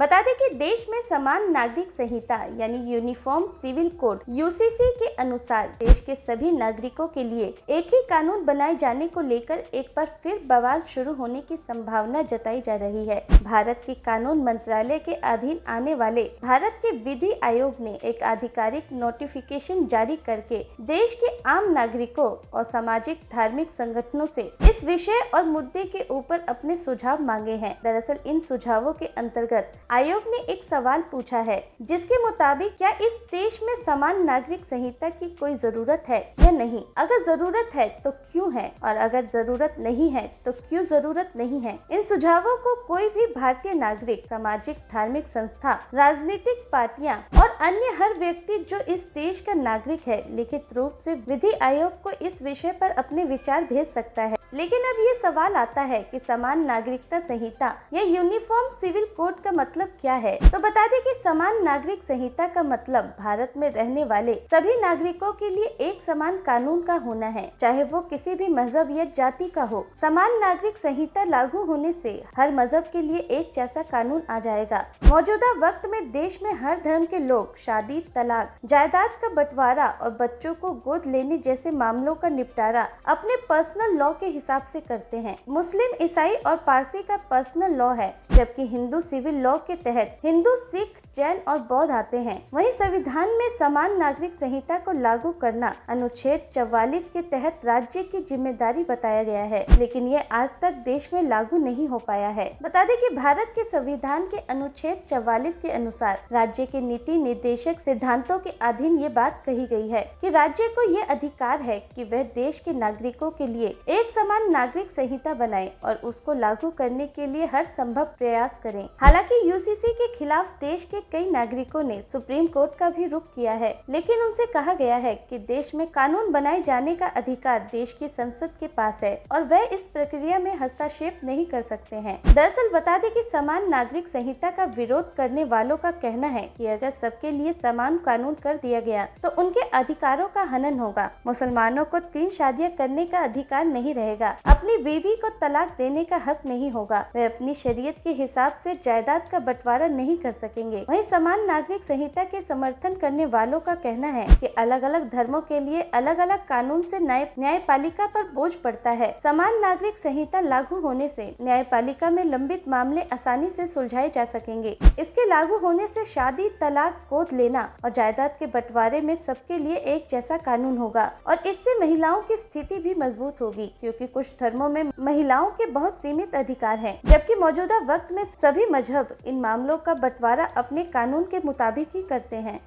बता दें कि देश में समान नागरिक संहिता यानी यूनिफॉर्म सिविल कोड यूसीसी के अनुसार देश के सभी नागरिकों के लिए एक ही कानून बनाए जाने को लेकर एक बार फिर बवाल शुरू होने की संभावना जताई जा रही है। भारत के कानून मंत्रालय के अधीन आने वाले भारत के विधि आयोग ने एक आधिकारिक नोटिफिकेशन जारी करके देश के आम नागरिकों और सामाजिक धार्मिक संगठनों से इस विषय और मुद्दे के ऊपर अपने सुझाव मांगे हैं। दरअसल इन सुझावों के अंतर्गत आयोग ने एक सवाल पूछा है, जिसके मुताबिक क्या इस देश में समान नागरिक संहिता की कोई जरूरत है या नहीं। अगर जरूरत है तो क्यों है, और अगर जरूरत नहीं है तो क्यों जरूरत नहीं है। इन सुझावों को कोई भी भारतीय नागरिक, सामाजिक धार्मिक संस्था, राजनीतिक पार्टियां और अन्य हर व्यक्ति जो इस देश का नागरिक है लिखित रूप से विधि आयोग को इस विषय पर अपने विचार भेज सकता है। लेकिन अब ये सवाल आता है कि समान नागरिकता संहिता या यूनिफॉर्म सिविल कोड का मतलब क्या है। तो बता दें कि समान नागरिक संहिता का मतलब भारत में रहने वाले सभी नागरिकों के लिए एक समान कानून का होना है, चाहे वो किसी भी मजहब या जाति का हो। समान नागरिक संहिता लागू होने से हर मजहब के लिए एक जैसा कानून आ जाएगा। मौजूदा वक्त में देश में हर धर्म के लोग शादी, तलाक, जायदाद का बंटवारा और बच्चों को गोद लेने जैसे मामलों का निपटारा अपने पर्सनल लॉ के हिसाब से करते हैं। मुस्लिम, ईसाई और पारसी का पर्सनल लॉ है, जबकि हिंदू सिविल लॉ के तहत हिंदू, सिख, जैन और बौद्ध आते हैं। वहीं संविधान में समान नागरिक संहिता को लागू करना अनुच्छेद 44 के तहत राज्य की जिम्मेदारी बताया गया है, लेकिन ये आज तक देश में लागू नहीं हो पाया है। बता दें कि भारत के संविधान के अनुच्छेद 44 के अनुसार राज्य के नीति निर्देशक सिद्धांतों के अधीन ये बात कही गई है कि राज्य को ये अधिकार है कि वह देश के नागरिकों के लिए एक समान नागरिक संहिता बनाए और उसको लागू करने के लिए हर संभव प्रयास करें। हालांकि यूसीसी के खिलाफ देश के कई नागरिकों ने सुप्रीम कोर्ट का भी रुख किया है, लेकिन उनसे कहा गया है कि देश में कानून बनाए जाने का अधिकार देश की संसद के पास है और वह इस प्रक्रिया में हस्तक्षेप नहीं कर सकते हैं। दरअसल बता दें कि समान नागरिक संहिता का विरोध करने वालों का कहना है कि अगर सबके लिए समान कानून कर दिया गया तो उनके अधिकारों का हनन होगा। मुसलमानों को 3 शादियां करने का अधिकार नहीं रहेगा, अपनी बीवी को तलाक देने का हक नहीं होगा, वे अपनी शरीयत के हिसाब से जायदाद का बंटवारा नहीं कर सकेंगे। वहीं समान नागरिक संहिता के समर्थन करने वालों का कहना है कि अलग अलग धर्मों के लिए अलग अलग कानून से न्यायपालिका पर बोझ पड़ता है। समान नागरिक संहिता लागू होने से न्यायपालिका में लंबित मामले आसानी से सुलझाए जा सकेंगे। इसके लागू होने से शादी, तलाक, गोद लेना और जायदाद के बंटवारे में सबके लिए एक जैसा कानून होगा और इससे महिलाओं की स्थिति भी मजबूत होगी, क्योंकि कुछ धर्मों में महिलाओं के बहुत सीमित अधिकार हैं, जबकि मौजूदा वक्त में सभी मजहब इन मामलों का बंटवारा अपने कानून के मुताबिक ही करते हैं।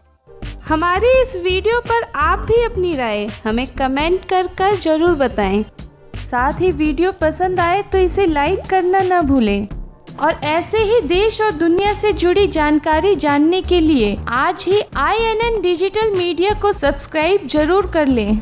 हमारी इस वीडियो पर आप भी अपनी राय हमें कमेंट कर जरूर बताएं। साथ ही वीडियो पसंद आए तो इसे लाइक करना न भूलें और ऐसे ही देश और दुनिया से जुड़ी जानकारी जानने के लिए आज ही INN डिजिटल मीडिया को सब्सक्राइब जरूर कर लें।